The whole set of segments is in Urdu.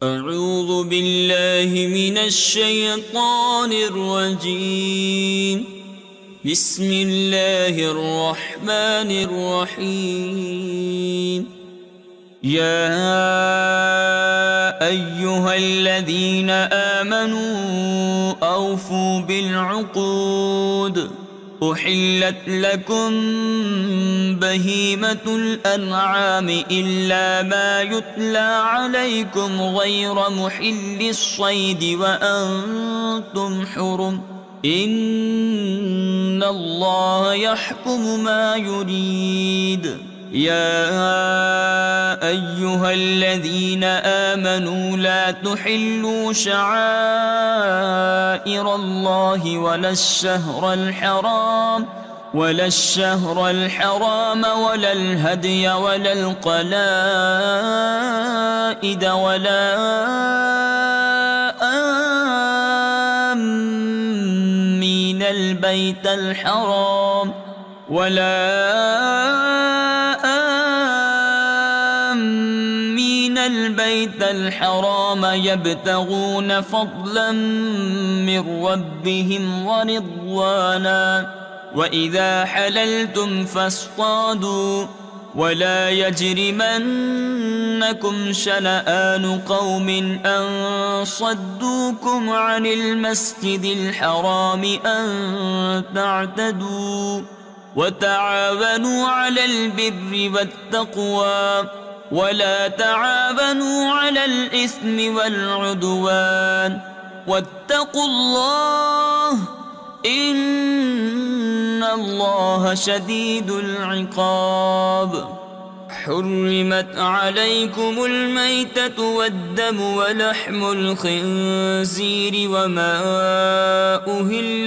أعوذ بالله من الشيطان الرجيم. بسم الله الرحمن الرحيم. يا أيها الذين آمنوا أوفوا بالعقود. أحلت لكم بهيمة الأنعام إلا ما يتلى عليكم غير محل الصيد وأنتم حرم. إن الله يحكم ما يريد. يا أيها الذين آمنوا لا تحلوا شعائر الله ولا الشهر الحرام ولا الهدي ولا القلائد ولا آمين البيت الحرام يبتغون فضلا من ربهم ورضوانا. وإذا حللتم فاصطادوا ولا يجرمنكم شنآن قوم أن صدوكم عن المسجد الحرام أن تعتدوا. وتعاونوا على البر والتقوى ولا تعاونوا على الإثم والعدوان. واتقوا الله إن الله شديد العقاب. حرمت عليكم الميتة والدم ولحم الخنزير وما أهل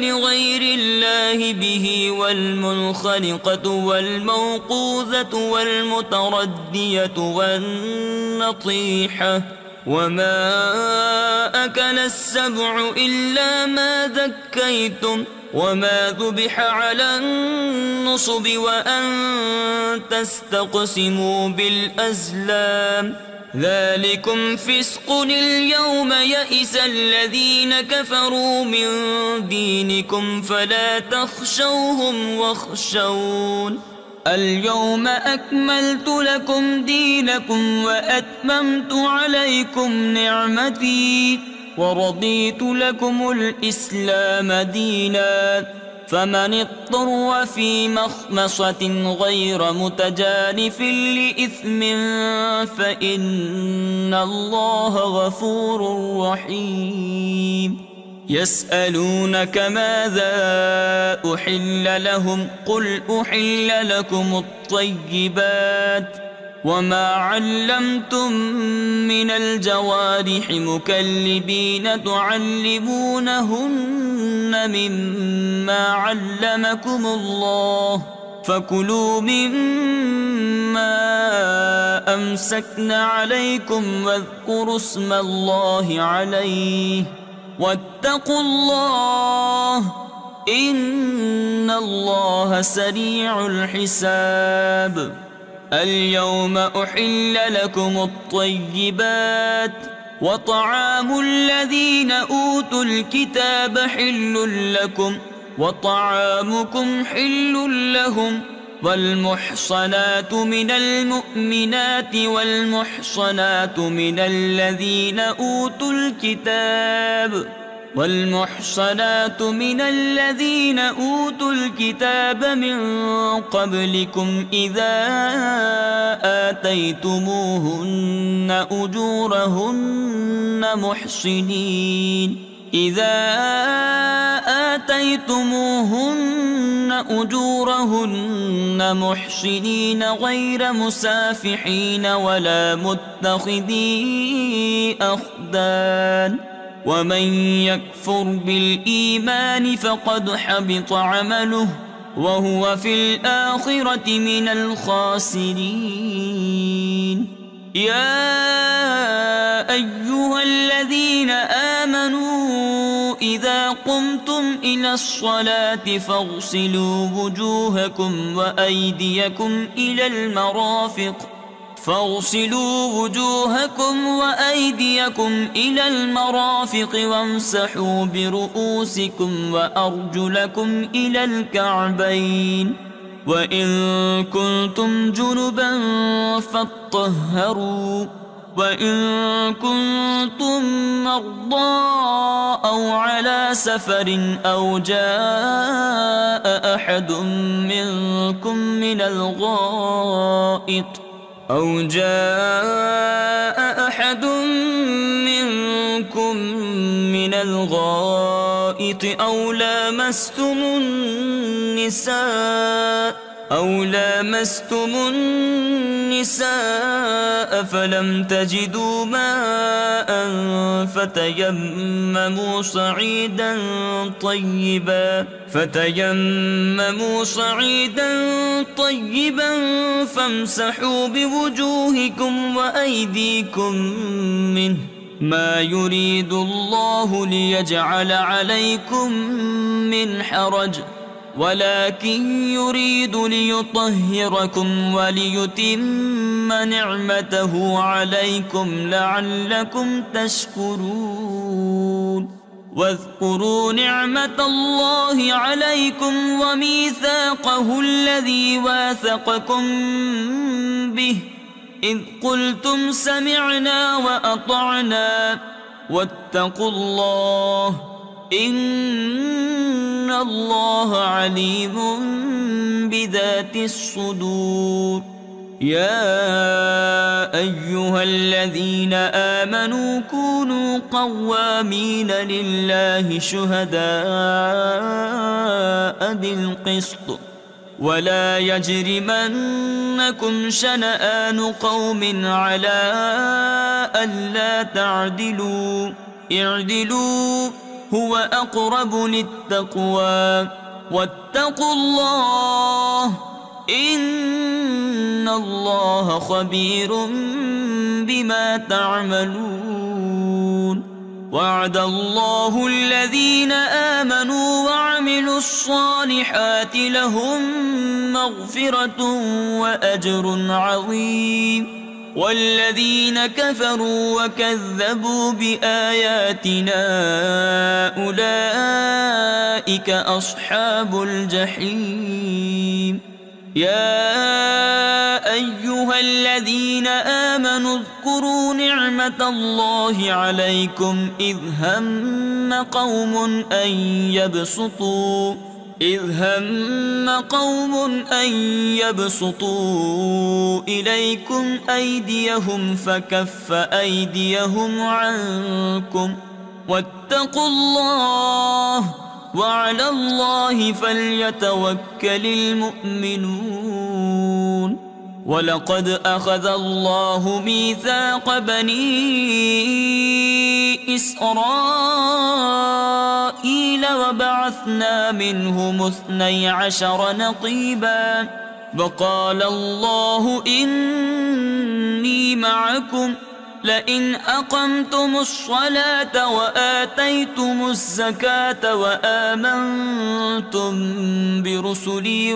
لغير الله به والمنخنقة والموقوذة والمتردية والنطيحة وما أكل السبع إلا ما ذكيتم وما ذبح على النصب وأن تستقسموا بالأزلام. ذلكم فسق. اليوم يئس الذين كفروا من دينكم فلا تخشوهم واخشون. اليوم أكملت لكم دينكم وأتممت عليكم نعمتي ورضيت لكم الإسلام دينا. فمن اضطر في مخمصة غير متجانف لإثم فإن الله غفور رحيم. يسألونك ماذا أحل لهم قل أحل لكم الطيبات وما علمتم من الجوارح مكلبين تعلمونهن مما علمكم الله فكلوا مما أمسكن عليكم واذكروا اسم الله عليه واتقوا الله إن الله سريع الحساب. اليوم أحل لكم الطيبات وطعام الذين أوتوا الكتاب حل لكم وطعامكم حل لهم. والمحصنات من المؤمنات والمحصنات من الذين أوتوا الكتاب من قبلكم إذا آتيتموهن أجورهن محصنين غير مسافحين ولا متخذي أخدان. ومن يكفر بالإيمان فقد حبط عمله وهو في الآخرة من الخاسرين. يا أيها الذين آمنوا إذا قمتم إلى الصلاة فاغسلوا وأيديكم إلى المرافق وامسحوا برؤوسكم وأرجلكم إلى الكعبين وإن كنتم جنبا فاطهروا وإن كنتم مرضى أو على سفر أو جاء أحد منكم من الغائط أو لامستم النساء فلم تجدوا ماء فتيمموا صعيدا طيبا فامسحوا بوجوهكم وأيديكم منه ما يريد الله ليجعل عليكم من حرج ولكن يريد ليطهركم وليتم نعمته عليكم لعلكم تشكرون واذكروا نعمة الله عليكم وميثاقه الذي واثقكم به إذ قلتم سمعنا وأطعنا واتقوا الله إن الله عليم بذات الصدور يا أيها الذين آمنوا كونوا قوامين لله شهداء بالقسط ولا يجرمنكم شنآن قوم على ألا تعدلوا اعدلوا هو أقرب للتقوى واتقوا الله إن الله خبير بما تعملون وعد الله الذين آمنوا وعملوا الصالحات لهم مغفرة وأجر عظيم والذين كفروا وكذبوا بآياتنا أولئك أصحاب الجحيم يا أيها الذين آمنوا اذكروا نعمة الله عليكم إذ هم قوم أن يبسطوا إليكم أيديهم فكف أيديهم عنكم واتقوا الله وعلى الله فليتوكل المؤمنون ولقد أخذ الله ميثاق بني إسرائيل وبعثنا منهم 12 نقيبا وقال الله إني معكم لئن أقمتم الصلاة وآتيتم الزكاة وآمنتم برسلي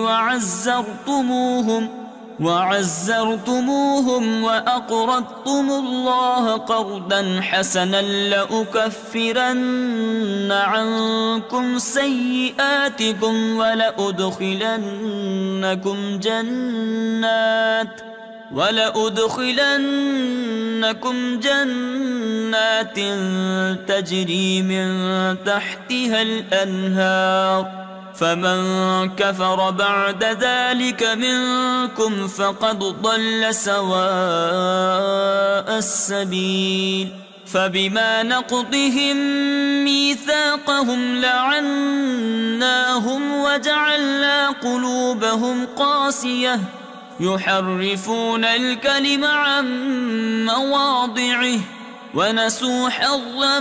وعزرتموهم وأقرضتم الله قرضا حسنا لأكفرن عنكم سيئاتكم ولأدخلنكم جنات تجري من تحتها الأنهار فمن كفر بعد ذلك منكم فقد ضل سواء السبيل فبما نقضهم ميثاقهم لعناهم وجعلنا قلوبهم قاسية يحرفون الكلم عن مواضعه ونسوا حظا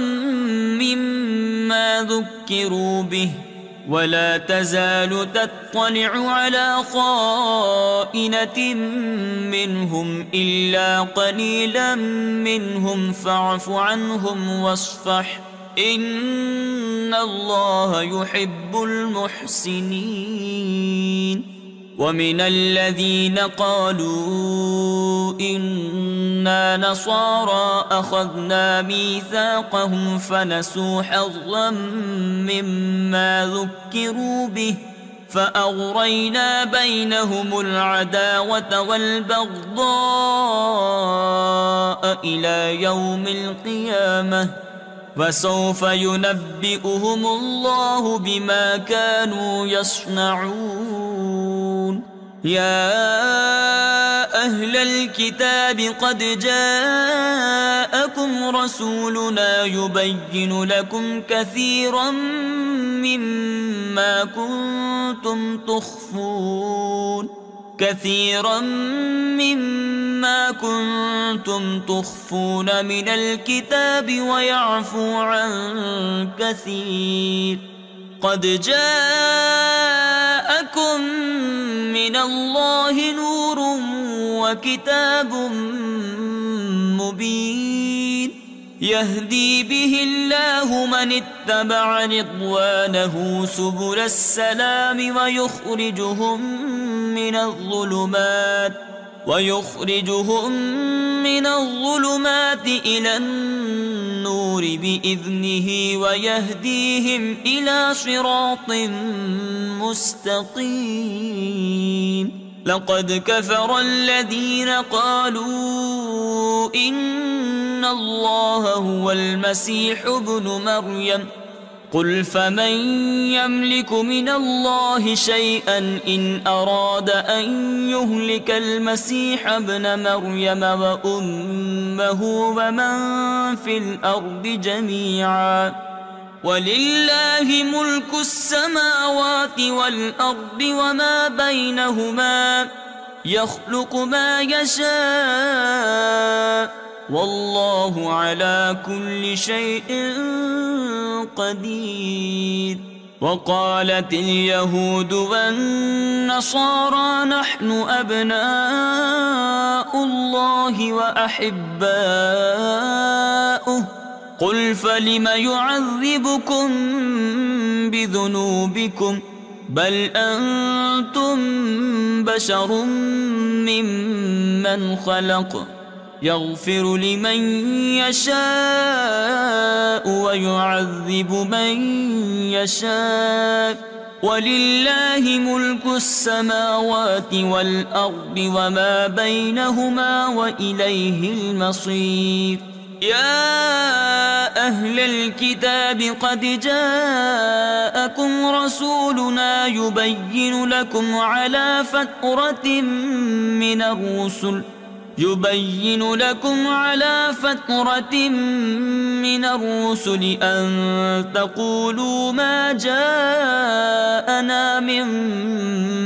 مما ذكروا به ولا تزال تطلع على خائنة منهم إلا قليلا منهم فاعف عنهم واصفح إن الله يحب المحسنين. ومن الذين قالوا إنا نصارى أخذنا ميثاقهم فنسوا حظا مما ذكروا به فأغرينا بينهم العداوة والبغضاء إلى يوم القيامة وسوف ينبئهم الله بما كانوا يصنعون. يا أهل الكتاب قد جاءكم رسولنا يبين لكم كثيرا مما كنتم تخفون من الكتاب ويعفو عن كثير. قد جاءكم من الله نور وكتاب مبين يهدي به الله من اتبع رضوانه سبل السلام ويخرجهم من الظلمات إلى النور بإذنه ويهديهم إلى صراط مستقيم. لقد كفر الذين قالوا إن الله هو المسيح ابن مريم قل فمن يملك من الله شيئا إن أراد أن يهلك المسيح ابن مريم وأمه ومن في الأرض جميعا ولله ملك السماوات والأرض وما بينهما يخلق ما يشاء والله على كل شيء قدير. وقالت اليهود والنصارى نحن أبناء الله وأحباؤه قل فلم يعذبكم بذنوبكم بل أنتم بشر ممن خلق يغفر لمن يشاء ويعذب من يشاء ولله ملك السماوات والأرض وما بينهما وإليه المصير. يا أهل الكتاب قد جاءكم رسولنا يبين لكم على فترة من الرسل أن تقولوا ما جاءنا من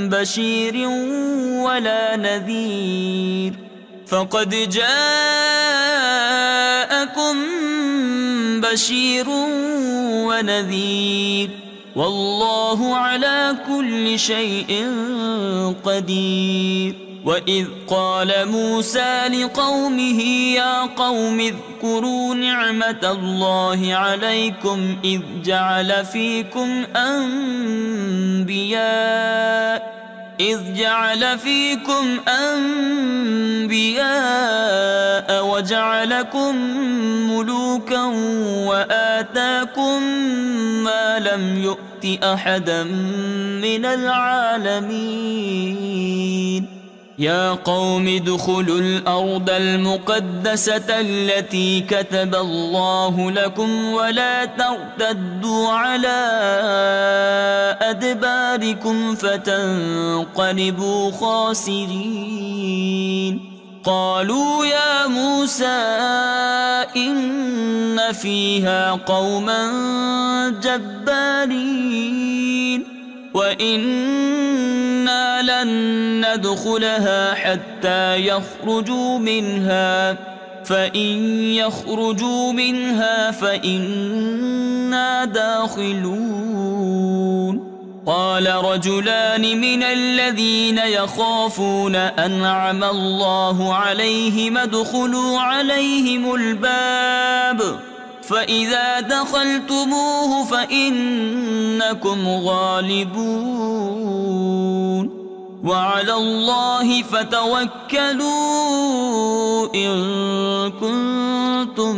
بشير ولا نذير فقد جاءكم بشير ونذير والله على كل شيء قدير. وإذ قال موسى لقومه يا قوم اذكروا نعمة الله عليكم إذ جعل فيكم أنبياء وجعلكم ملوكا وآتاكم ما لم يؤت أحدا من العالمين. يا قوم ادخلوا الأرض المقدسة التي كتب الله لكم ولا ترتدوا على أدباركم فتنقلبوا خاسرين. قالوا يا موسى إن فيها قوما جبارين وإنا لن ندخلها حتى يخرجوا منها فإن يخرجوا منها فإنا داخلون. قال رجلان من الذين يخافون أنعم الله عليهم ادخلوا عليهم الباب فإذا دخلتموه فإنكم غالبون وعلى الله فتوكلوا إن كنتم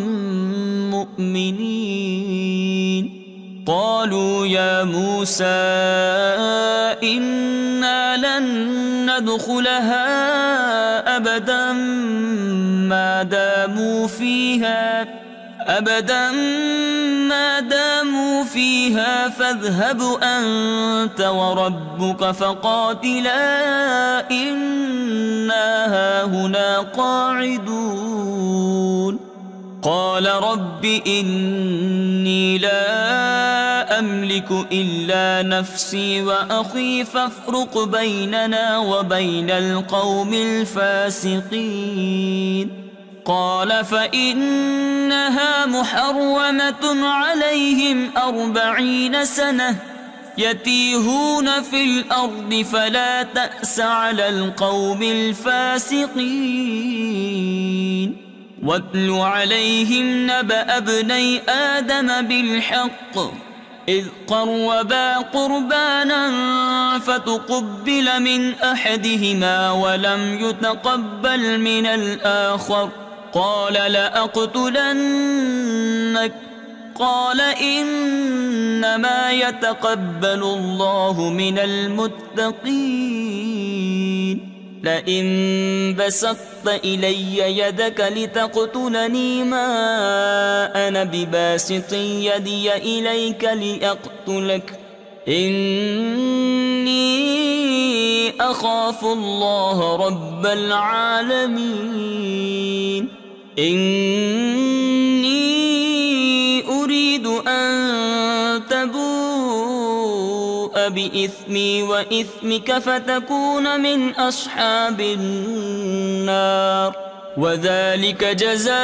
مؤمنين قالوا يا موسى إنا لن ندخلها أبدا ما داموا فيها فاذهب أنت وربك فقاتلا إنا هاهنا قاعدون قال رب إني لا أملك إلا نفسي وأخي فافرق بيننا وبين القوم الفاسقين قال فإنها محرمة عليهم 40 سنة يتيهون في الأرض فلا تأس على القوم الفاسقين واتل عليهم نبأ ابني آدم بالحق إذ قربا قربانا فتقبل من أحدهما ولم يتقبل من الآخر قال لأقتلنك قال إنما يتقبل الله من المتقين لئن بسطت إلي يدك لتقتلني ما أنا بباسط يدي إليك لأقتلك إني أخاف الله رب العالمين إني أريد أن تبوء بإثمي وإثمك فتكون من أصحاب النار وذلك جزاء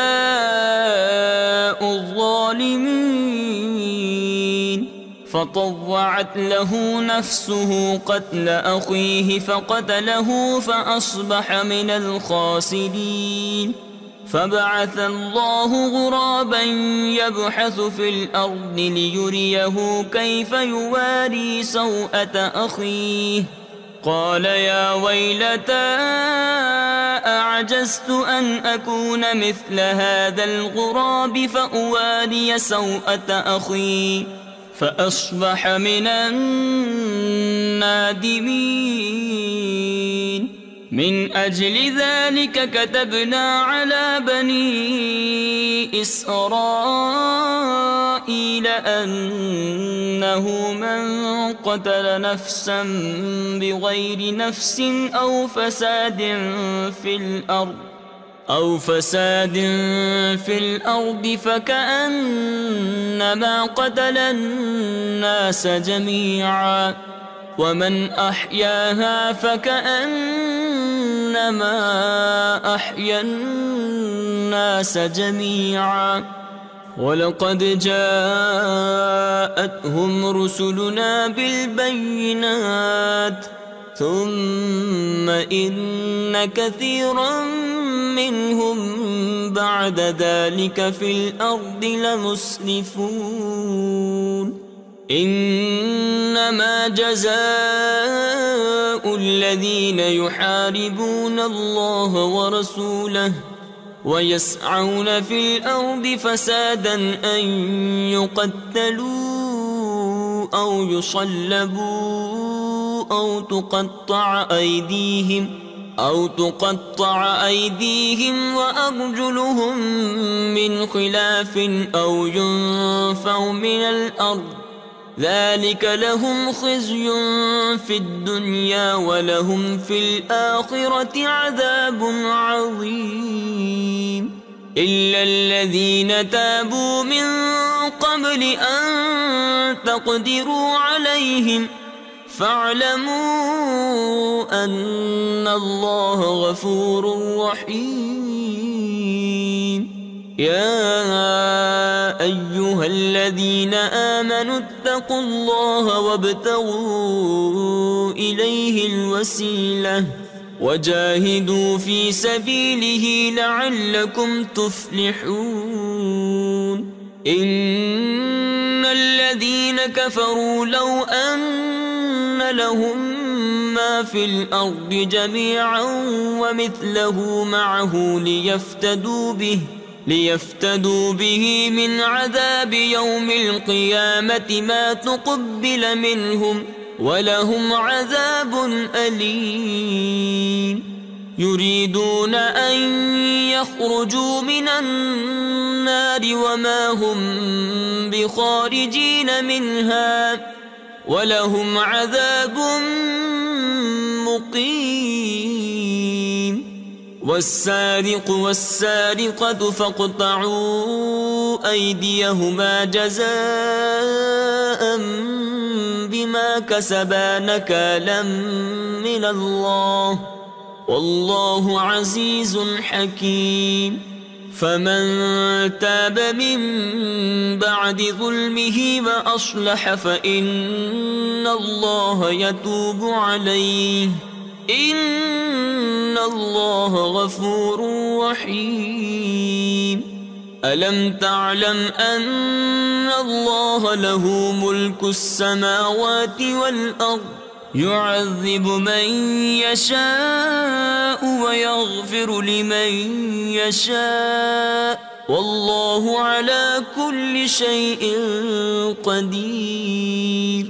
الظالمين فطوعت له نفسه قتل أخيه فقتله فأصبح من الخاسرين فبعث الله غرابا يبحث في الأرض ليريه كيف يواري سوءة أخيه قال يا ويلتى أعجزت أن أكون مثل هذا الغراب فأواري سوءة أخي فأصبح من النادمين من أجل ذلك كتبنا على بني إسرائيل أنه من قتل نفسا بغير نفس أو فساد في الأرض فكأنما قتل الناس جميعا ومن أحياها فكأنما أحيا الناس جميعا ولقد جاءتهم رسلنا بالبينات ثم إن كثيرا منهم بعد ذلك في الأرض لمسرفون إنما جزاء الذين يحاربون الله ورسوله ويسعون في الأرض فسادا أن يقتلوا أو يصلبوا أو تقطع أيديهم وأرجلهم من خلاف أو ينفوا من الأرض ذلك لهم خزي في الدنيا ولهم في الآخرة عذاب عظيم إلا الذين تابوا من قبل أن تقدروا عليهم فاعلموا أن الله غفور رحيم يا أيها الذين آمنوا اتقوا الله وابتغوا إليه الوسيلة وجاهدوا في سبيله لعلكم تفلحون إن الذين كفروا لو أن لهم ما في الأرض جميعا ومثله معه ليفتدوا به من عذاب يوم القيامة ما تقبل منهم ولهم عذاب أليم يريدون أن يخرجوا من النار وما هم بخارجين منها ولهم عذاب مقيم والسارق والسارقة فاقطعوا أيديهما جزاء بما كسبا نكالا من الله والله عزيز حكيم فمن تاب من بعد ظلمه وأصلح فإن الله يتوب عليه إن الله غفور رحيم ألم تعلم أن الله له ملك السماوات والأرض يعذب من يشاء ويغفر لمن يشاء والله على كل شيء قدير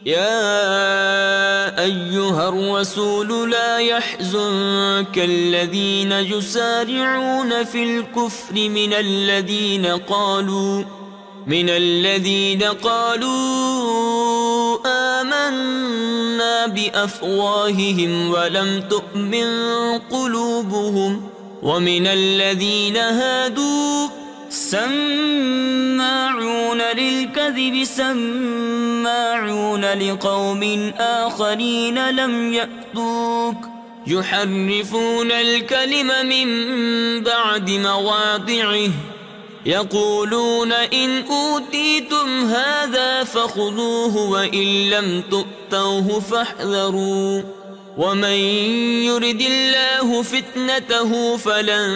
يا أيها الرسول لا يحزنك الذين يسارعون في الكفر من الذين قالوا آمنا بأفواههم ولم تؤمن قلوبهم ومن الذين هادوا سماعون للكذب سماعون لقوم آخرين لم يأتوك يحرفون الكلم من بعد مواضعه يقولون إن أوتيتم هذا فخذوه وإن لم تؤتوه فاحذروا ومن يرد الله فتنته فلن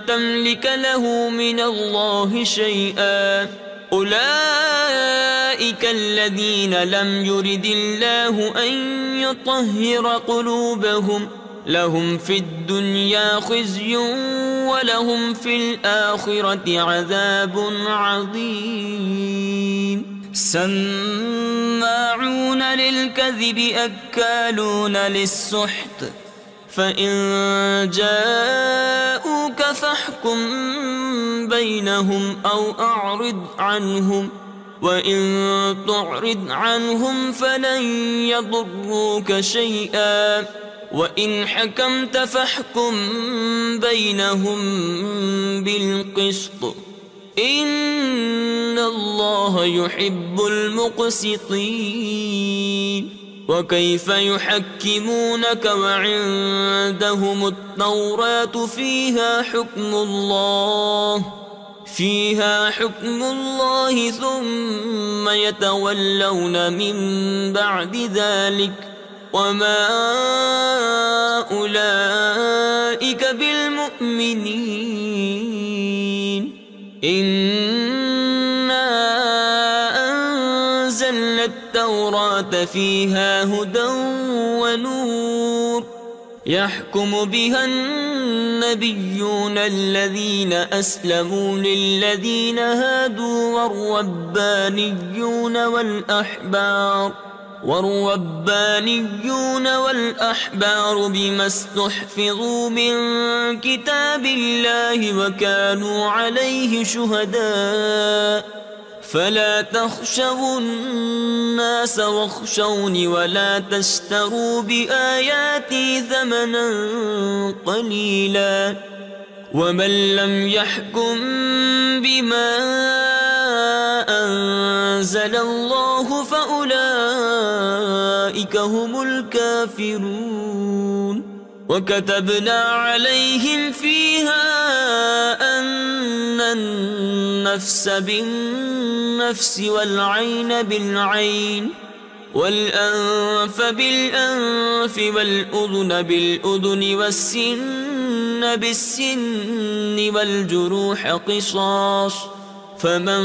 تملك له من الله شيئا أولئك الذين لم يرد الله أن يطهر قلوبهم لهم في الدنيا خزي ولهم في الآخرة عذاب عظيم سماعون للكذب أكالون للسحت فإن جاءوك فاحكم بينهم أو أعرض عنهم وإن تعرض عنهم فلن يضروك شيئا وإن حكمت فاحكم بينهم بالقسط إن الله يحب المقسطين وكيف يحكمونك وعندهم التوراة فيها حكم الله ثم يتولون من بعد ذلك وما أولئك بالمؤمنين إنا أنزلنا التوراة فيها هدى ونور يحكم بها النبيون الذين أسلموا للذين هادوا والربانيون والأحبار بما استحفظوا من كتاب الله وكانوا عليه شهداء فلا تخشوا الناس واخشوني ولا تشتروا بآياتي ثمنا قليلا ومن لم يحكم بما أنزل الله فأولئك هم الكافرون وكتبنا عليهم فيها أن النفس بالنفس والعين بالعين والأنف بالأنف والأذن بالأذن والسن بالسن والجروح قصاص فمن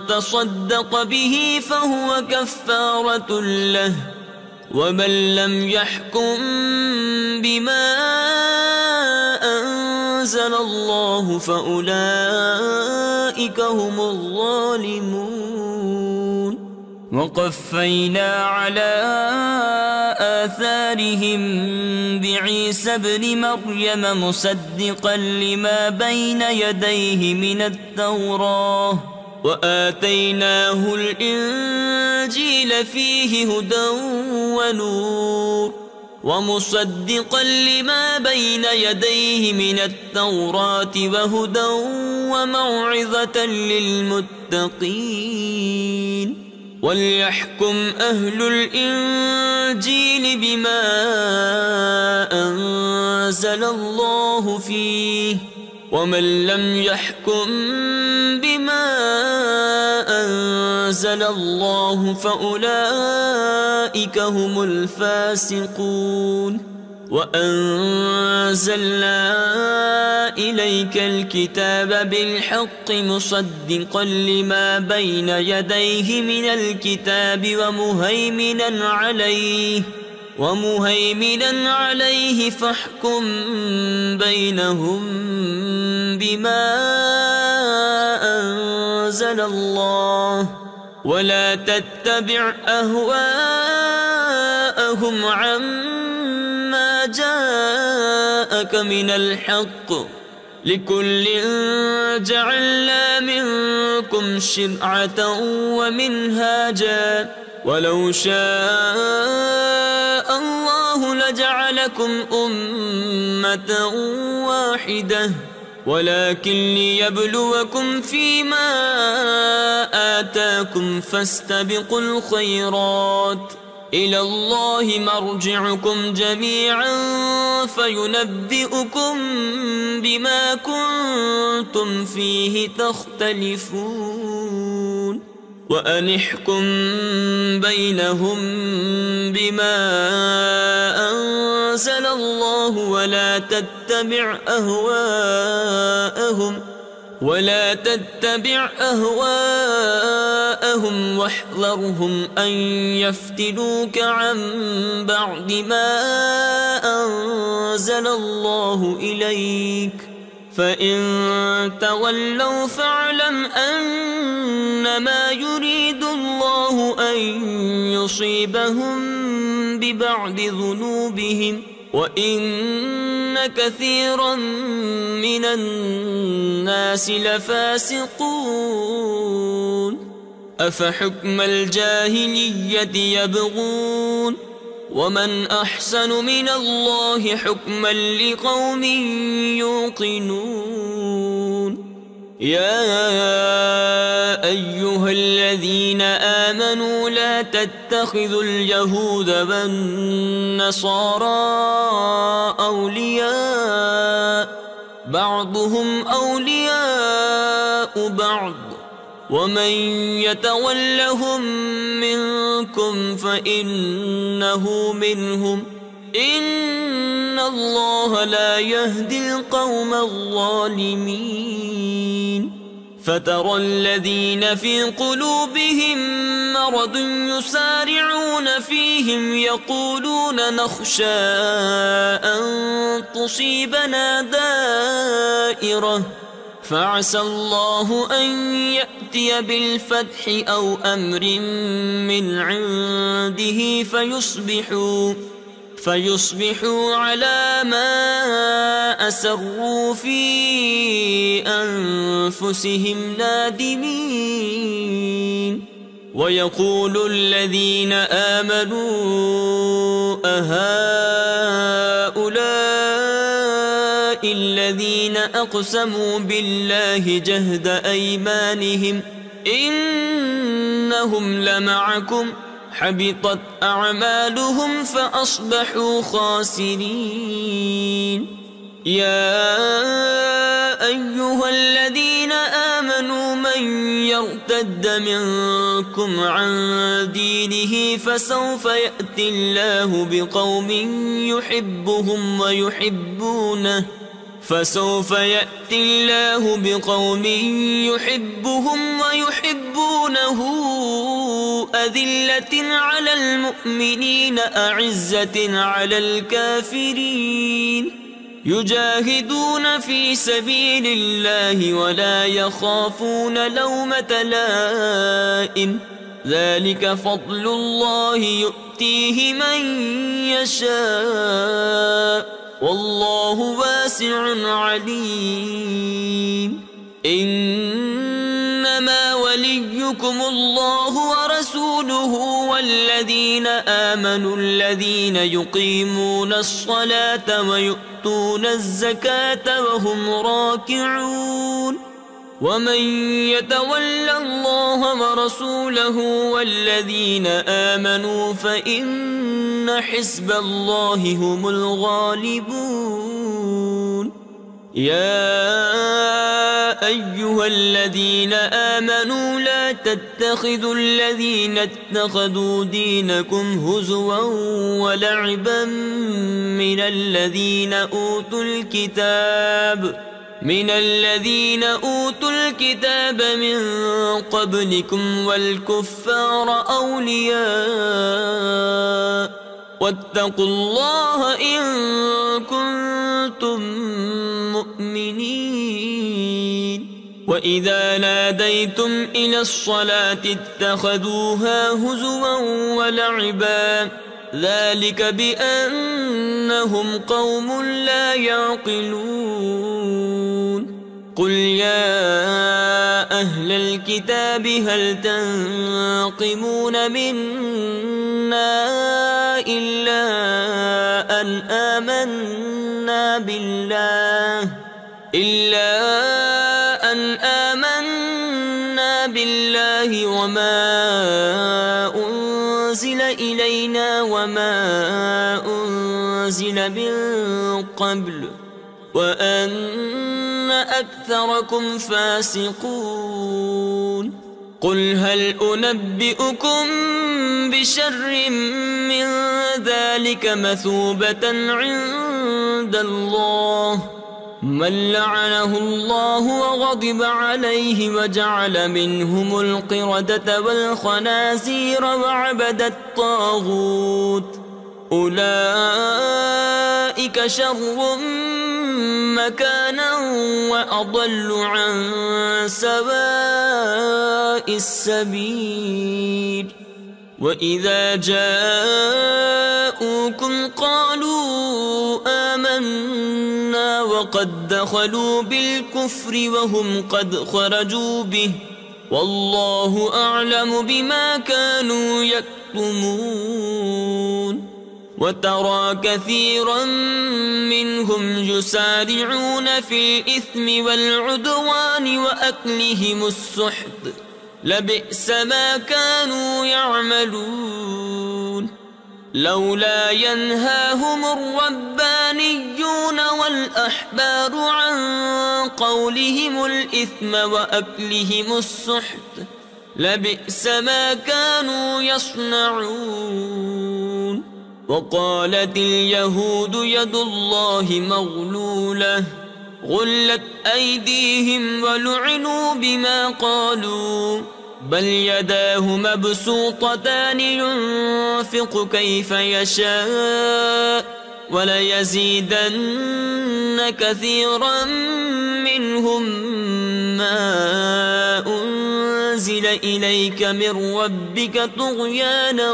تصدق به فهو كفارة له ومن لم يحكم بما أنزل الله فأولئك هم الظالمون. وقفينا على آثارهم بعيسى ابن مريم مصدقا لما بين يديه من التوراة وآتيناه الإنجيل فيه هدى ونور ومصدقا لما بين يديه من التوراة وهدى وموعظة للمتقين. وليحكم أهل الإنجيل بما أنزل الله فيه ومن لم يحكم بما أنزل الله فأولئك هم الفاسقون. وأنزلنا إليك الكتاب بالحق مصدقا لما بين يديه من الكتاب ومهيمنا عليه فاحكم بينهم بما أنزل الله ولا تتبع أهواءهم عما جاءك من الحق لكل جعلنا منكم شرعة ومنهاجا ولو شاء الله لجعلكم أمة واحدة ولكن ليبلوكم فيما آتاكم فاستبقوا الخيرات إلى الله مرجعكم جميعا فينبئكم بما كنتم فيه تختلفون. وأن احكم بينهم بما أنزل الله ولا تتبع أهواءهم واحذرهم أن يفتنوك عن بعد ما أنزل الله إليك فإن تولوا فاعلم أنما يريد الله أن يصيبهم ببعض ذنوبهم وإن كثيرا من الناس لفاسقون. أفحكم الجاهلية يبغون ومن أحسن من الله حكما لقوم يوقنون. يا أيها الذين آمنوا لا تتخذوا اليهود والنصارى أولياء بعضهم أولياء بعض ومن يتولهم منكم فإنه منهم إن الله لا يهدي القوم الظالمين. فترى الذين في قلوبهم مرض يسارعون فيهم يقولون نخشى أن تصيبنا دائرة فعسى الله أن يأتي بالفتح أو أمر من عنده فيصبحوا على ما أسروا في أنفسهم نادمين. ويقول الذين آمنوا أهؤلاء الذين أقسموا بالله جهد أيمانهم إنهم لمعكم حبطت أعمالهم فأصبحوا خاسرين. يا أيها الذين آمنوا من يرتد منكم عن دينه فسوف يأتي الله بقوم يحبهم ويحبونه فسوف يأتي الله بقوم يحبهم ويحبونه أذلة على المؤمنين أعزة على الكافرين يجاهدون في سبيل الله ولا يخافون لومة لائم ذلك فضل الله يؤتيه من يشاء والله واسع عليم إنما وليكم الله ورسوله والذين آمنوا الذين يقيمون الصلاة ويؤتون الزكاة وهم راكعون ومن يتول الله ورسوله والذين آمنوا فإن حزب الله هم الغالبون يا أيها الذين آمنوا لا تتخذوا الذين اتخذوا دينكم هزوا ولعبا من الذين أوتوا الكتاب من قبلكم والكفار أولياء واتقوا الله إن كنتم مؤمنين وإذا ناديتم إلى الصلاة اتخذوها هزوا ولعبا ذلك بأنهم قوم لا يعقلون قل يا أهل الكتاب هل تنقمون منا إلا أن آمنا بالله وما أنزل إلينا وما أنزل من قبل وأن أكثركم فاسقون قل هل أنبئكم بشر من ذلك مثوبة عند الله من لعنه الله وغضب عليه وجعل منهم القردة والخنازير وعبد الطاغوت أولئك شر مكانا وأضل عن سواء السبيل وإذا جاءوكم قالوا آمنا وقد دخلوا بالكفر وهم قد خرجوا به والله أعلم بما كانوا يكتمون وترى كثيرا منهم يسارعون في الإثم والعدوان وأكلهم السحت لبئس ما كانوا يعملون لولا ينهاهم الربانيون والأحبار عن قولهم الإثم وأكلهم السحت لبئس ما كانوا يصنعون وقالت اليهود يد الله مغلولة غلت أيديهم ولعنوا بما قالوا بل يداه مبسوطتان ينفق كيف يشاء وليزيدن كثيرا منهم ما أنزل إليك من ربك طغيانا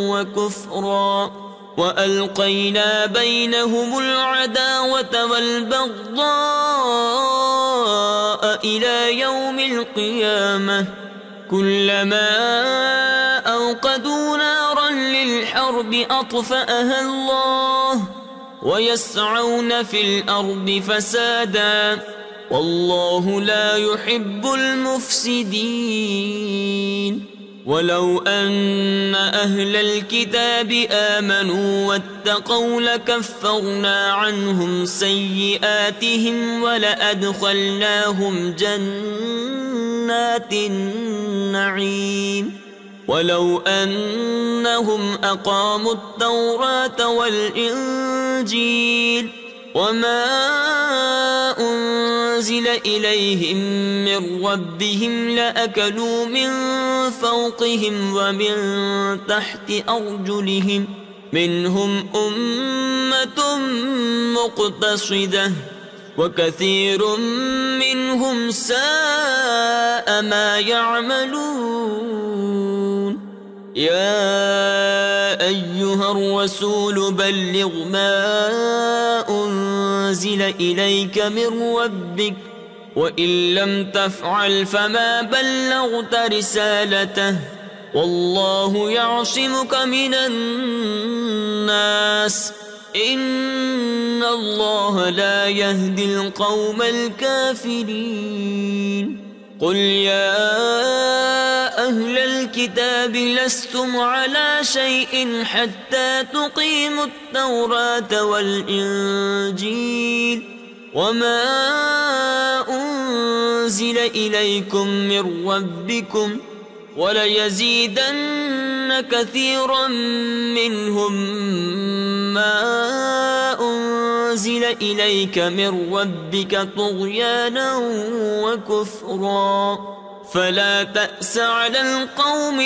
وكفرا وألقينا بينهم العداوة والبغضاء إلى يوم القيامة كلما أوقدوا نارا للحرب أطفأها الله ويسعون في الأرض فسادا والله لا يحب المفسدين ولو أن أهل الكتاب آمنوا واتقوا لكفرنا عنهم سيئاتهم ولأدخلناهم جنات النعيم ولو أنهم أقاموا التوراة والإنجيل وما أنزل إليهم من ربهم لأكلوا من فوقهم ومن تحت أرجلهم منهم أمة مقتصدة وكثير منهم ساء ما يعملون. يا أيها الرسول بلغ ما أنزل إليك من ربك وإن لم تفعل فما بلغت رسالته والله يعصمك من الناس إن الله لا يهدي القوم الكافرين. قل يا أهل الكتاب لستم على شيء حتى تقيموا التوراة والإنجيل وما أنزل إليكم من ربكم وليزيدن كثيرا منهم ما أنزل إليك من ربك طغيانا وكفرا فلا تأس على القوم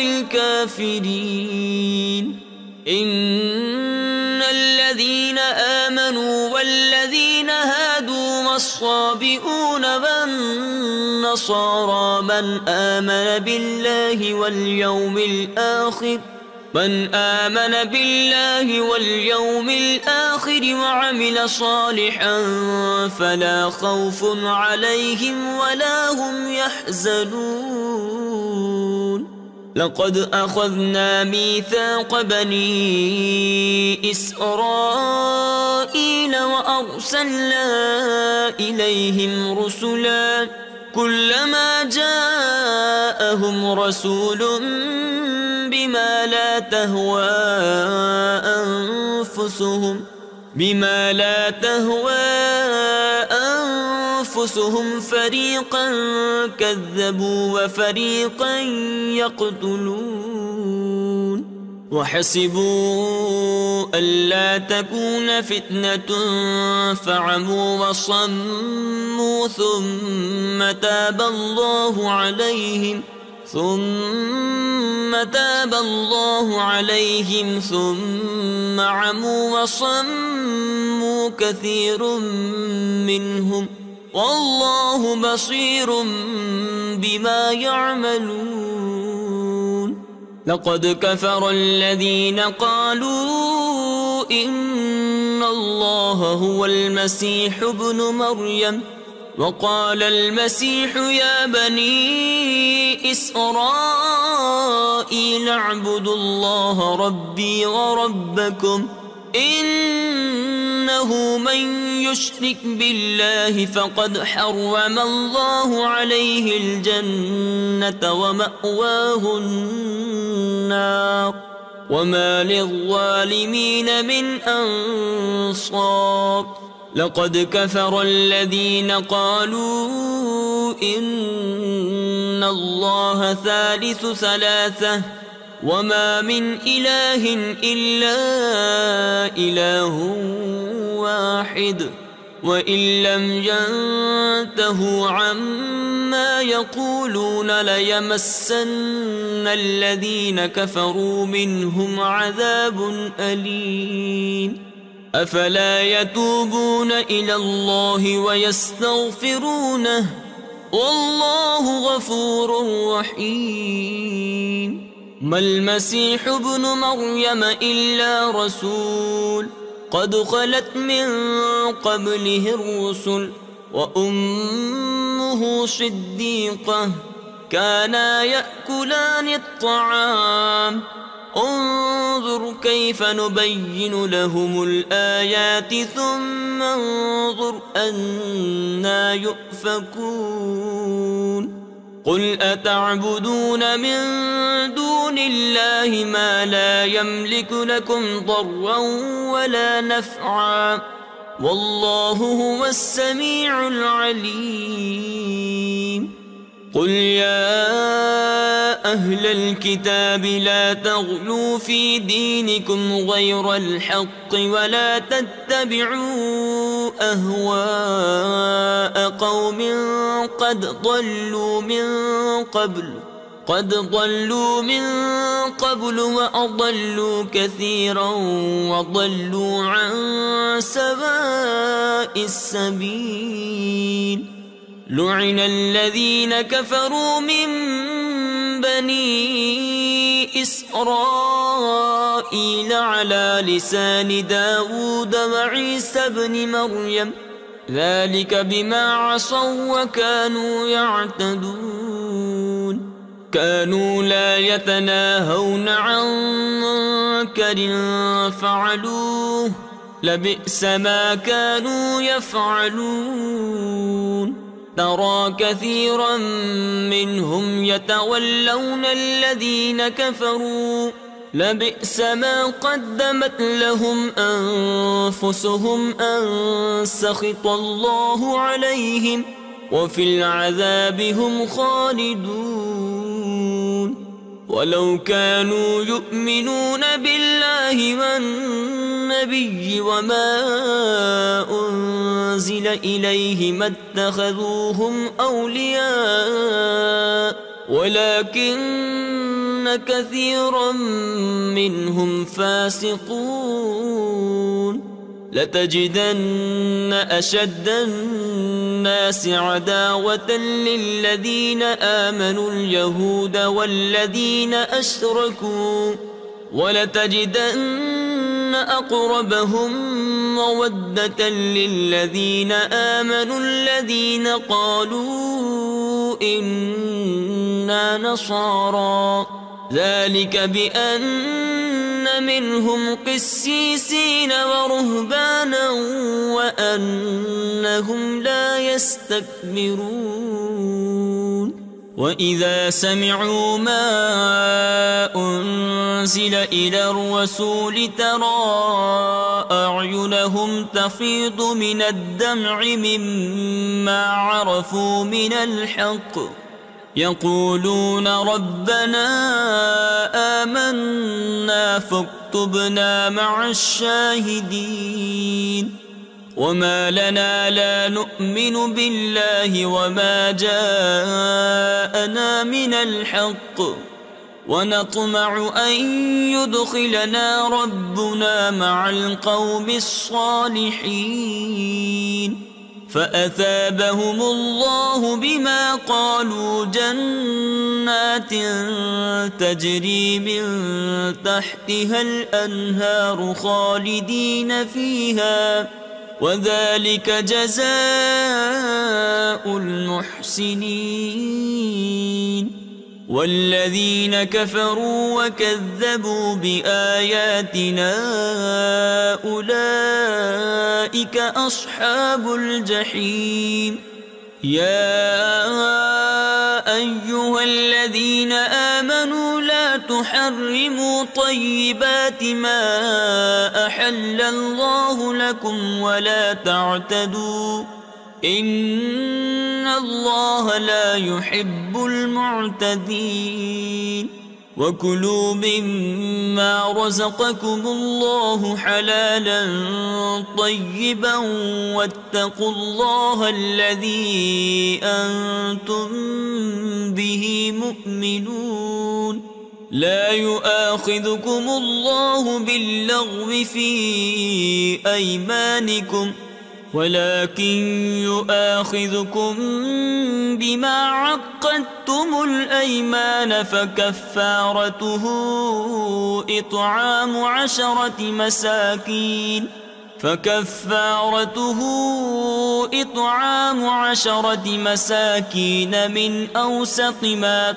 الكافرين. إن الذين آمنوا والذين هادوا والصابئون والنصارى من آمن بالله واليوم الآخر وعمل صالحا فلا خوف عليهم ولا هم يحزنون. لقد أخذنا ميثاق بني إسرائيل وأرسلنا إليهم رسلا كلما جاءهم رسول بما لا تهوى أنفسهم فريقا كذبوا وفريقا يقتلون. وحسبوا ألا تكون فتنة فعموا وصموا ثم تاب الله عليهم ثم عموا وصموا كثير منهم والله بصير بما يعملون. لقد كفر الذين قالوا إن الله هو المسيح ابن مريم وقال المسيح يا بني إسرائيل اعبدوا الله ربي وربكم إنه من يشرك بالله فقد حرم الله عليه الجنة ومأواه النار وما للظالمين من أنصار. لقد كفر الذين قالوا إن الله ثالث ثلاثة وما من إله إلا إله واحد وإن لم ينتهوا عما يقولون ليمسن الذين كفروا منهم عذاب أليم. أفلا يتوبون إلى الله ويستغفرونه والله غفور رحيم. ما المسيح ابن مريم إلا رسول قد خلت من قبله الرسل وأمه صديقة كانا يأكلان الطعام انظر كيف نبين لهم الآيات ثم انظر أنى يؤفكون. قل أتعبدون من دون الله ما لا يملك لكم ضرا ولا نفعا والله هو السميع العليم. قل يا أهل الكتاب لا تغلوا في دينكم غير الحق ولا تتبعوا أهواء قوم قد ضلوا من قبل وأضلوا كثيرا وضلوا عن سواء السبيل. لعن الذين كفروا من بني إسرائيل على لسان داود وعيسى بن مريم ذلك بما عصوا وكانوا يعتدون. كانوا لا يتناهون عن منكر فعلوه لبئس ما كانوا يفعلون. ترى كثيرا منهم يتولون الذين كفروا لبئس ما قدمت لهم أنفسهم أن سخط الله عليهم وفي العذاب هم خالدون. ولو كانوا يؤمنون بالله والنبي وما أنزل إليه ما اتخذوهم أولياء ولكن كثيرا منهم فاسقون. لتجدن أشد الناس عداوة للذين آمنوا اليهود والذين أشركوا ولتجدن أقربهم مودة للذين آمنوا الذين قالوا إنا نصارى ذلك بأن منهم قسيسين ورهبانا وأنهم لا يستكبرون. وإذا سمعوا ما أنزل إلى الرسول ترى أعينهم تفيض من الدمع مما عرفوا من الحق يقولون ربنا آمنا فاكتبنا مع الشاهدين. وما لنا لا نؤمن بالله وما جاءنا من الحق ونطمع أن يدخلنا ربنا مع القوم الصالحين. فأثابهم الله بما قالوا جنات تجري من تحتها الأنهار خالدين فيها وذلك جزاء المحسنين. والذين كفروا وكذبوا بآياتنا أولئك أصحاب الجحيم. يا أيها الذين آمنوا لا تحرموا طيبات ما أحل الله لكم ولا تعتدوا إن الله لا يحب المعتدين. وكلوا مما رزقكم الله حلالا طيبا واتقوا الله الذي أنتم به مؤمنون. لا يؤاخذكم الله باللغو في أيمانكم ولكن يؤاخذكم بما عقدتم الأيمان فكفارته إطعام عشرة مساكين من أوسط ما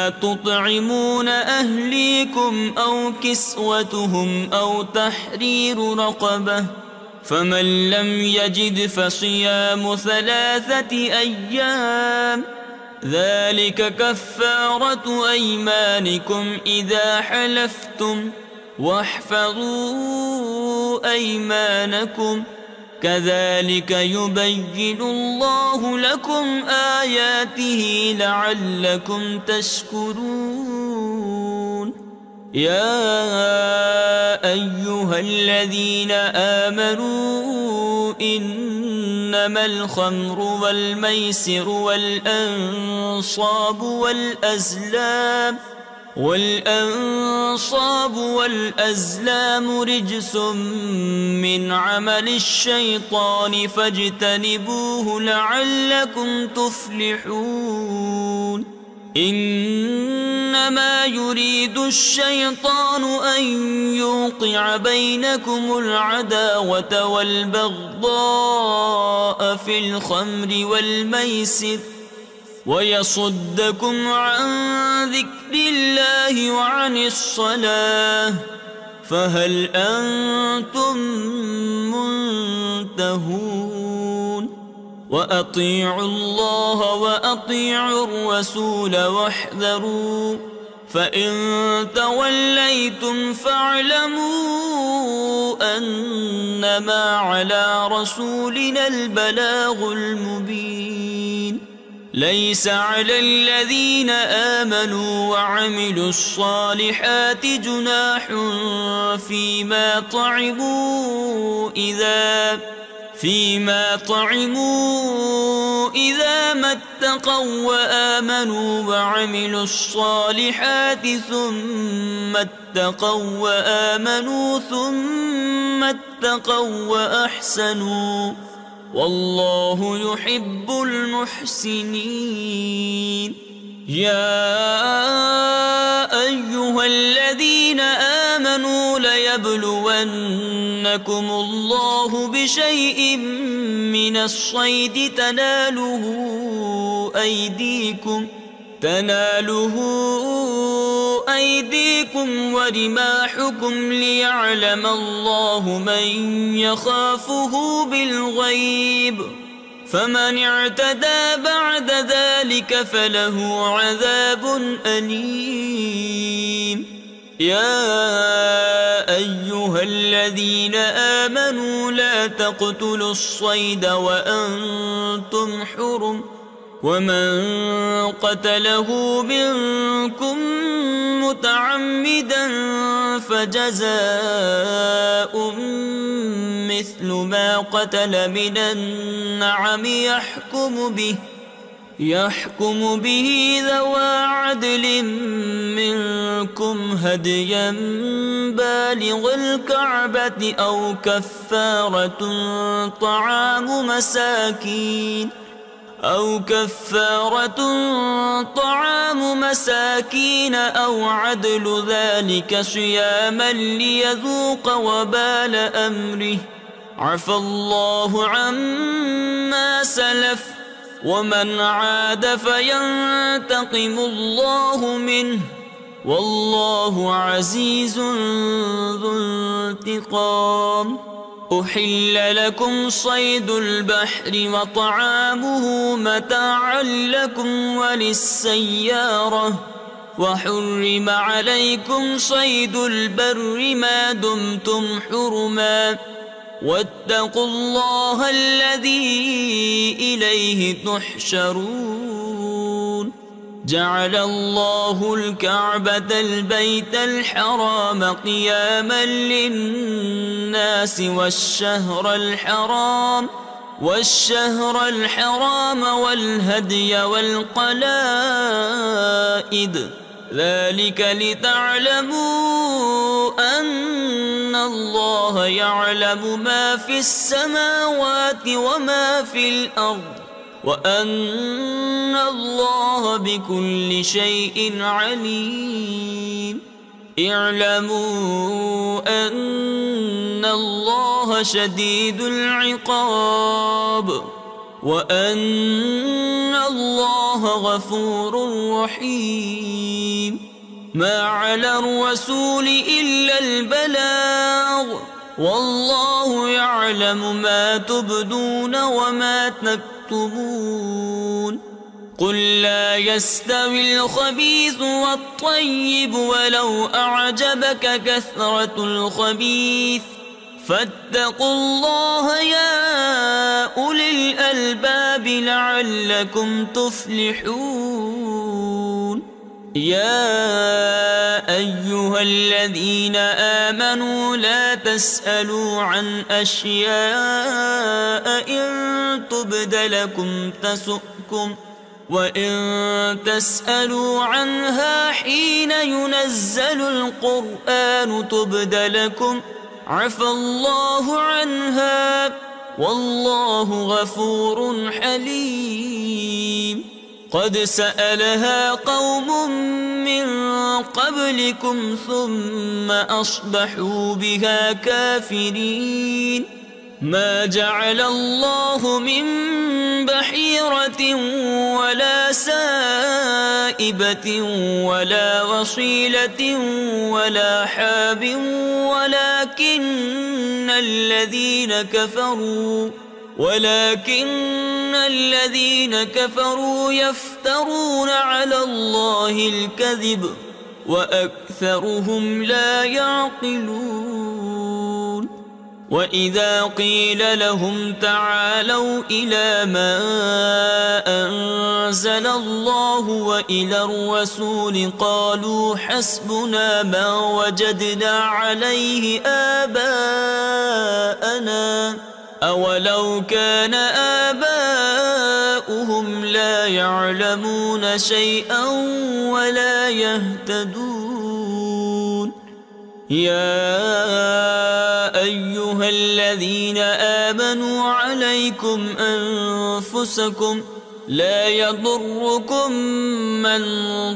تطعمون أهليكم أو كسوتهم أو تحرير رقبة فمن لم يجد فصيام 3 أيام ذلك كفارة أيمانكم إذا حلفتم واحفظوا أيمانكم كذلك يبين الله لكم آياته لعلكم تشكرون. يا أيها الذين آمنوا إنما الخمر والميسر والأنصاب والأزلام رجس من عمل الشيطان فاجتنبوه لعلكم تفلحون. إنما يريد الشيطان أن يوقع بينكم العداوة والبغضاء في الخمر والميسر ويصدكم عن ذكر الله وعن الصلاة فهل أنتم منتهون؟ وأطيعوا الله وأطيعوا الرسول واحذروا فإن توليتم فاعلموا أنما على رسولنا البلاغ المبين. ليس على الذين آمنوا وعملوا الصالحات جناح فيما طعموا إذا ما اتقوا وآمنوا وعملوا الصالحات ثم اتقوا وآمنوا ثم اتقوا وأحسنوا والله يحب المحسنين. يا أيها الذين آمنوا ليبلونكم الله بشيء من الصيد تناله أيديكم ورماحكم ليعلم الله من يخافه بالغيب فمن اعتدى بعد ذلك فله عذاب أليم. يا أيها الذين آمنوا لا تقتلوا الصيد وأنتم حرم ومن قتله منكم متعمدا فجزاء مثل ما قتل من النعم يحكم به ذوى عدل منكم هديا بالغ الكعبة أو كفارة طعام مساكين أو عدل ذلك صياما ليذوق وبال أمره عفى الله عما سلف ومن عاد فينتقم الله منه والله عزيز ذو انتقام. أحل لكم صيد البحر وطعامه متاعا لكم وللسيارة وحرم عليكم صيد البر ما دمتم حرما واتقوا الله الذي إليه تحشرون. جعل الله الكعبة البيت الحرام قياما للناس والشهر الحرام والهدي والقلائد ذلك لتعلموا أن الله يعلم ما في السماوات وما في الأرض وأن الله بكل شيء عليم. اعلموا أن الله شديد العقاب وأن الله غفور رحيم. ما على الرسول إلا البلاغ والله يعلم ما تبدون وما تكتمون. قل لا يستوي الخبيث والطيب ولو أعجبك كثرة الخبيث فاتقوا الله يا أولي الألباب لعلكم تفلحون. يا أيها الذين آمنوا لا تسألوا عن أشياء إن تبد لكم تسؤكم وإن تسألوا عنها حين ينزل القرآن تبد لكم عفى الله عنها والله غفور حليم. قد سألها قوم من قبلكم ثم أصبحوا بها كافرين. ما جعل الله من بحيرة ولا سائبة ولا وصيلة ولا حاب ولكن الذين كفروا يفترون على الله الكذب وأكثرهم لا يعقلون. وإذا قيل لهم تعالوا إلى ما أنزل الله وإلى الرسول قالوا حسبنا ما وجدنا عليه آباءنا أولو كان آباؤهم لا يعلمون شيئا ولا يهتدون. يا أيها الذين آمنوا عليكم أنفسكم لا يضركم من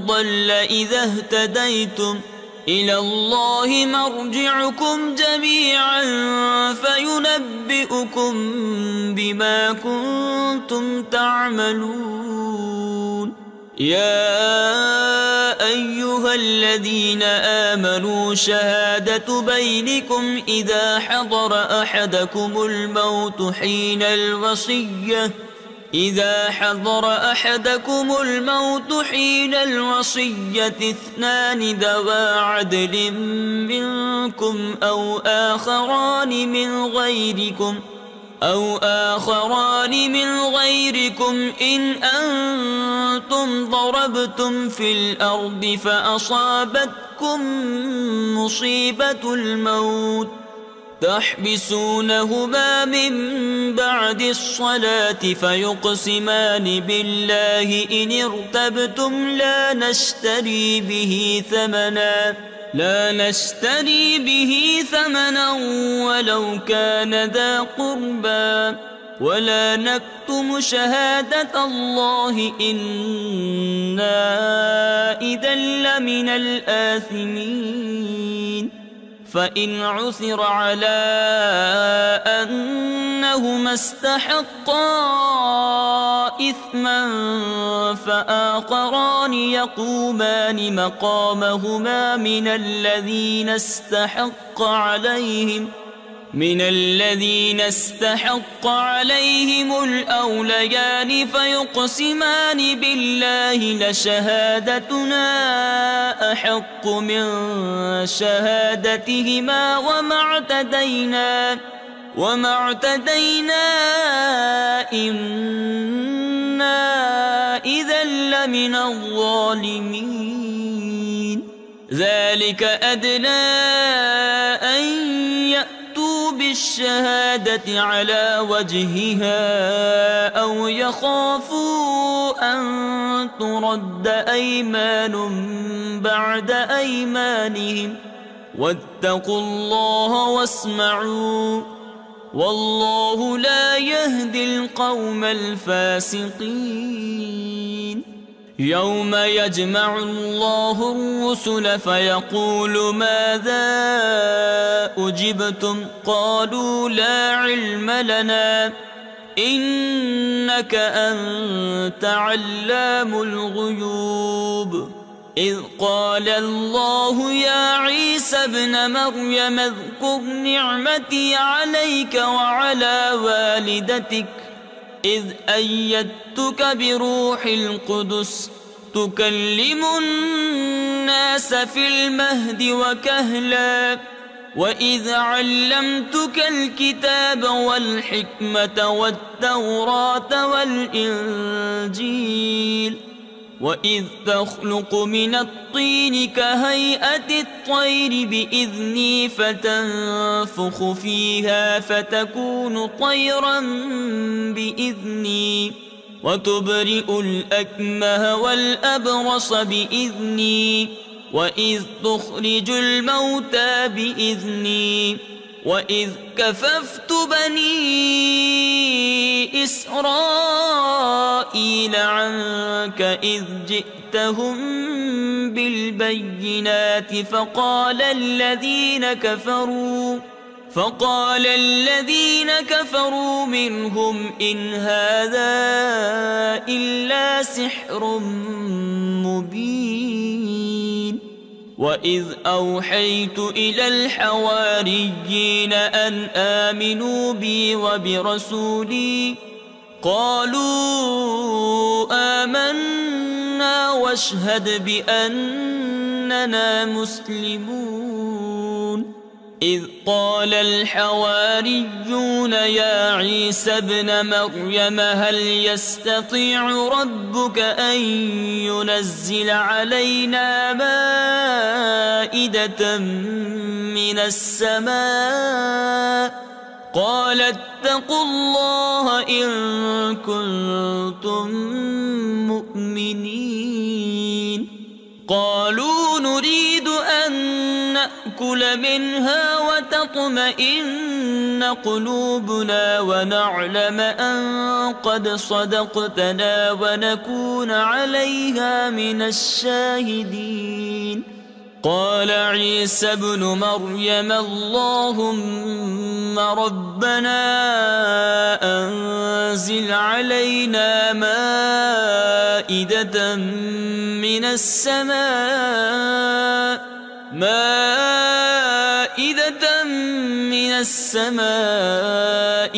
ضل إذا اهتديتم إلى الله مرجعكم جميعا فينبئكم بما كنتم تعملون. يا أيها الذين آمنوا شهادة بينكم إذا حضر أحدكم الموت حين الوصية اثنان ذوى عدل منكم أو آخران من غيركم إن أنتم ضربتم في الأرض فأصابتكم مصيبة الموت تحبسونهما من بعد الصلاة فيقسمان بالله إن ارتبتم لا نشتري به ثمنا ولو كان ذا قربى ولا نكتم شهادة الله إنا إذا لمن الآثمين. فإن عثر على أنهما استحقا إثما فآخران يقومان مقامهما من الذين استحق عليهم الأوليان فيقسمان بالله لشهادتنا أحق من شهادتهما وما اعتدينا إنا إذا لمن الظالمين. ذلك أدنى أن يأتوا بالشهادة على وجهها أو يخافوا أن ترد أيمان بعد أيمانهم واتقوا الله واسمعوا والله لا يهدي القوم الفاسقين. يوم يجمع الله الرسل فيقول ماذا أجبتم قالوا لا علم لنا إنك أنت علام الغيوب. إذ قال الله يا عيسى ابن مريم اذكر نعمتي عليك وعلى والدتك إذ أيدتك بروح القدس تكلم الناس في المهد وكهلا وإذ علمتك الكتاب والحكمة والتوراة والإنجيل وإذ تخلق من الطين كهيئة الطير بإذني فتنفخ فيها فتكون طيرا بإذني وتبرئ الأكمه والأبرص بإذني وإذ تخرج الموتى بإذني وإذ كففت بني إسرائيل عنك إذ جئتهم بالبينات فقال الذين كفروا منهم إن هذا إلا سحر مبين وإذ أوحيت إلى الحواريين أن آمنوا بي وبرسولي قالوا آمنا واشهد بأننا مسلمون إذ قال الحواريون يا عيسى ابن مريم هل يستطيع ربك أن ينزل علينا مائدة من السماء قال اتقوا الله إن كنتم مؤمنين قالوا نريد أن نأكل منها وتطمئن قلوبنا ونعلم أن قد صدقتنا ونكون عليها من الشاهدين قال عيسى ابن مريم اللهم ربنا أنزل علينا مائدة من السماء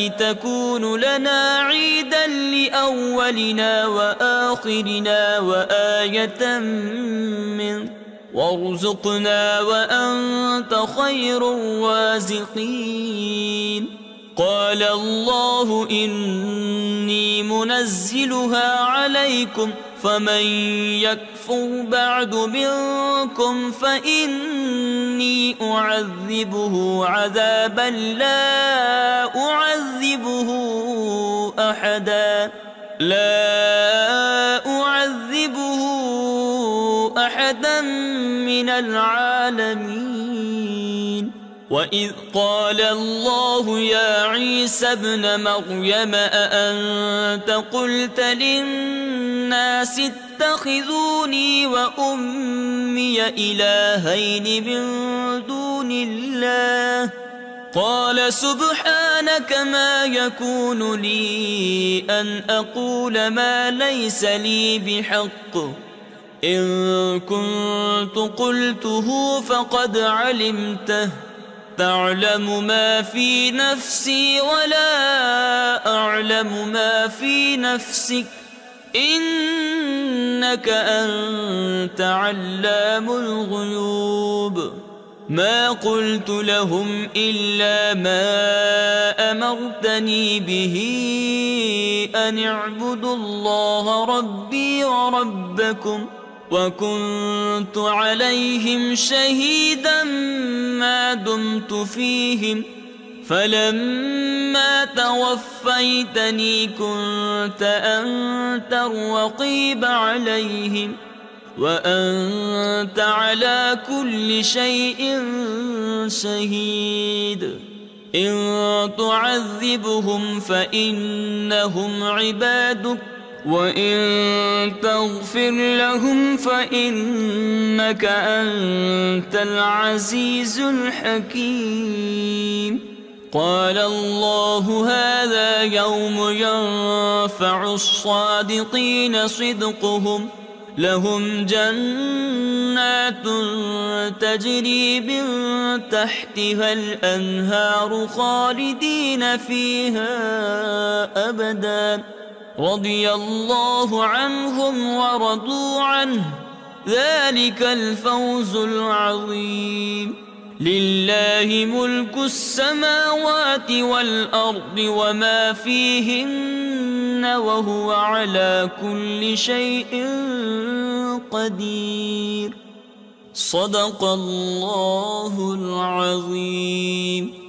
تكون لنا عيدا لأولنا وآخرنا وآية منك وارزقنا وأنت خير الرازقين قال الله إني منزلها عليكم فمن يكفر بعد منكم فإني أعذبه عذابا لا أعذبه أحدا من العالمين وإذ قال الله يا عيسى ابن مريم أأنت قلت للناس اتخذوني وأمي إلهين من دون الله قال سبحانك ما يكون لي أن أقول ما ليس لي بحق إن كنت قلته فقد علمته تعلم ما في نفسي ولا أعلم ما في نفسك إنك أنت علام الغيوب ما قلت لهم إلا ما أمرتني به أن اعبدوا الله ربي وربكم وكنت عليهم شهيدا ما دمت فيهم فلما توفيتني كنت أنت الرقيب عليهم وأنت على كل شيء شهيد إن تعذبهم فإنهم عبادك وإن تغفر لهم فإنك أنت العزيز الحكيم قال الله هذا يوم ينفع الصادقين صدقهم لهم جنات تجري من تحتها الأنهار خالدين فيها أبدا رضي الله عنهم ورضوا عنه ذلك الفوز العظيم لله ملك السماوات والأرض وما فيهن وهو على كل شيء قدير. صدق الله العظيم.